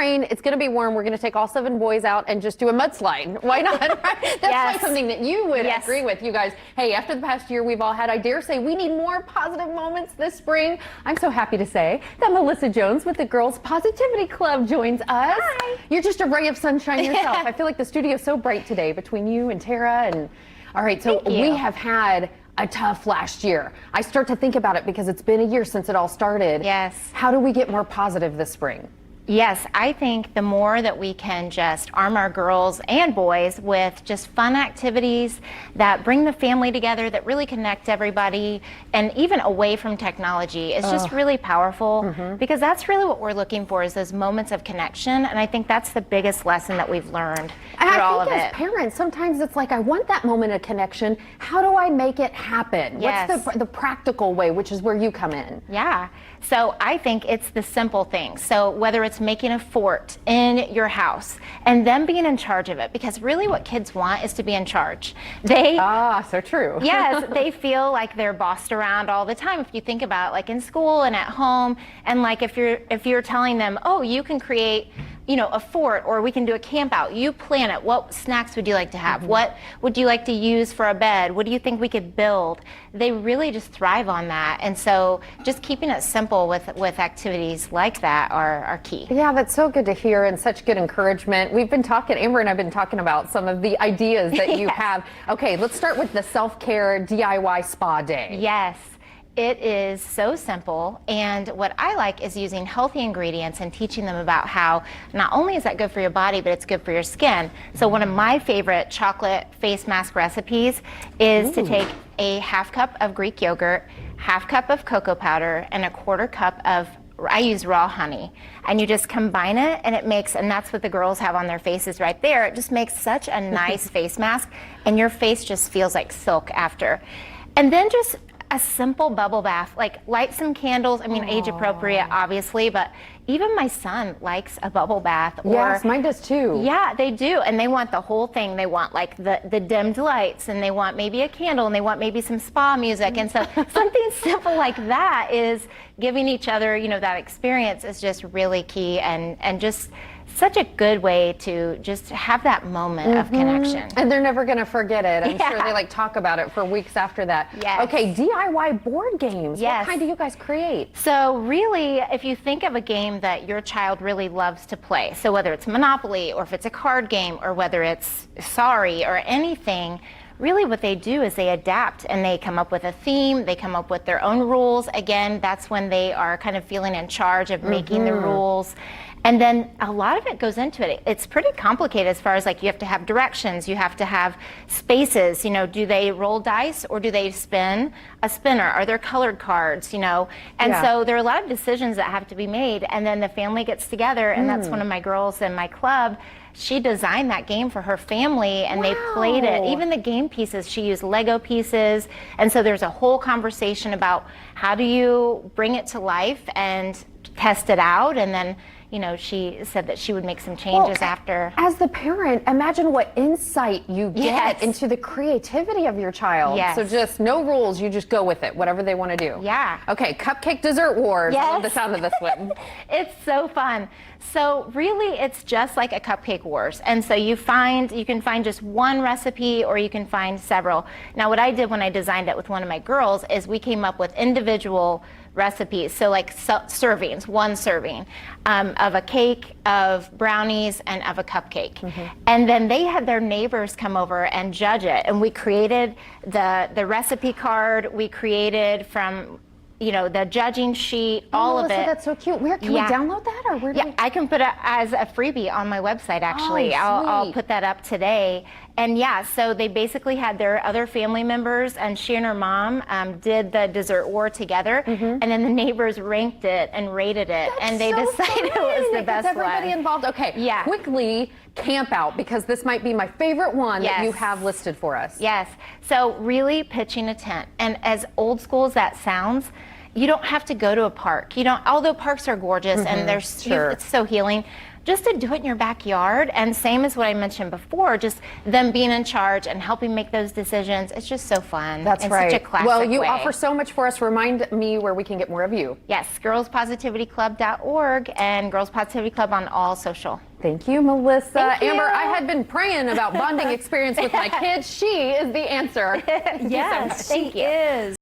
rain. It's going to be warm. We're going to take all 7 boys out and just do a mudslide. Why not? Right? That's probably something that you would agree with, you guys. Hey, after the past year we've all had, I dare say we need more positive moments this spring. I'm so happy to say that Melissa Jones with the Girls Positivity Club joins us. Hi. You're just a ray of sunshine yourself. I feel like the studio's so bright today between you and Tara. And all right, so we have had a tough last year. I start to think about it because it's been a year since it all started. Yes. How do we get more positive this spring? Yes, I think the more that we can just arm our girls and boys with just fun activities that bring the family together, that really connect everybody, and even away from technology is just really powerful, because that's really what we're looking for, is those moments of connection. And I think that's the biggest lesson that we've learned through all of it. As parents, sometimes it's like, I want that moment of connection. How do I make it happen? Yes. What's the practical way, which is where you come in? Yeah. So I think it's the simple things. So whether it's making a fort in your house and them being in charge of it, because really what kids want is to be in charge. So true. Yes, they feel like they're bossed around all the time. If you think about it, like in school and at home, and like if you're telling them, oh, you can create, you know, a fort, or we can do a camp out. You plan it. What snacks would you like to have? What would you like to use for a bed? What do you think we could build? They really just thrive on that. And so just keeping it simple with activities like that are key. Yeah, that's so good to hear, and such good encouragement. We've been talking, Amber and I've been talking about some of the ideas that you have. Okay, let's start with the self-care DIY spa day. Yes. It is so simple, and what I like is using healthy ingredients and teaching them about how not only is that good for your body, but it's good for your skin. So one of my favorite chocolate face mask recipes is to take a half cup of Greek yogurt, half cup of cocoa powder, and a quarter cup of, I use raw honey, and you just combine it, and it makes, and that's what the girls have on their faces right there. It just makes such a nice face mask, and your face just feels like silk after. And then just a simple bubble bath, like light some candles. I mean, age appropriate, obviously, but even my son likes a bubble bath. Yes, mine does too. Yeah, they do, and they want the whole thing. They want like the dimmed lights, and they want maybe a candle, and they want maybe some spa music, and so something simple like that is giving each other, you know, that experience is just really key, and just such a good way to just have that moment of connection. And they're never going to forget it. I'm sure they like talk about it for weeks after that. Yes. Okay, DIY board games. Yes. What kind do you guys create? So really, if you think of a game that your child really loves to play, so whether it's Monopoly, or if it's a card game, or whether it's Sorry or anything, really what they do is they adapt, and they come up with a theme, they come up with their own rules. Again, that's when they are kind of feeling in charge of making the rules. And then a lot of it goes into it. It's pretty complicated as far as like you have to have directions, you have to have spaces, you know, do they roll dice or do they spin a spinner? Are there colored cards, you know? And so there are a lot of decisions that have to be made, and then the family gets together, and that's one of my girls in my club. She designed that game for her family, and they played it. Even the game pieces, she used Lego pieces. And so there's a whole conversation about how do you bring it to life and test it out. And then, you know, she said that she would make some changes after. As the parent, imagine what insight you get into the creativity of your child. Yes. So just no rules, you just go with it, whatever they want to do. Yeah. Okay, cupcake dessert wars. I love the sound of this one. It's so fun. So really, it's just like a cupcake wars. And so you can find just one recipe, or you can find several. Now, what I did when I designed it with one of my girls is we came up with individual recipes. So like servings, one serving of a cake, of brownies, and of a cupcake. And then they had their neighbors come over and judge it. And we created the recipe card. We created from, you know, the judging sheet, all of it. That's so cute. Where can we download that, or where do we... I can put it as a freebie on my website, actually. I'll put that up today. And yeah, so they basically had their other family members, and she and her mom did the dessert war together, and then the neighbors ranked it and rated it, and they decided it was the best one. Everybody involved. Okay, quickly, camp out, because this might be my favorite one that you have listed for us. Yes, so really pitching a tent. And as old school as that sounds, you don't have to go to a park. You don't, although parks are gorgeous and it's so healing. Just to do it in your backyard, and same as what I mentioned before, just them being in charge and helping make those decisions. It's just so fun. That's in right. Such a classic well, you way. offer so much for us. Remind me where we can get more of you. Yes, girlspositivityclub.org and Girls Positivity Club on all social. Thank you, Melissa. Thank you. Amber, I had been praying about bonding experience with my kids. She is the answer. Yes, she is.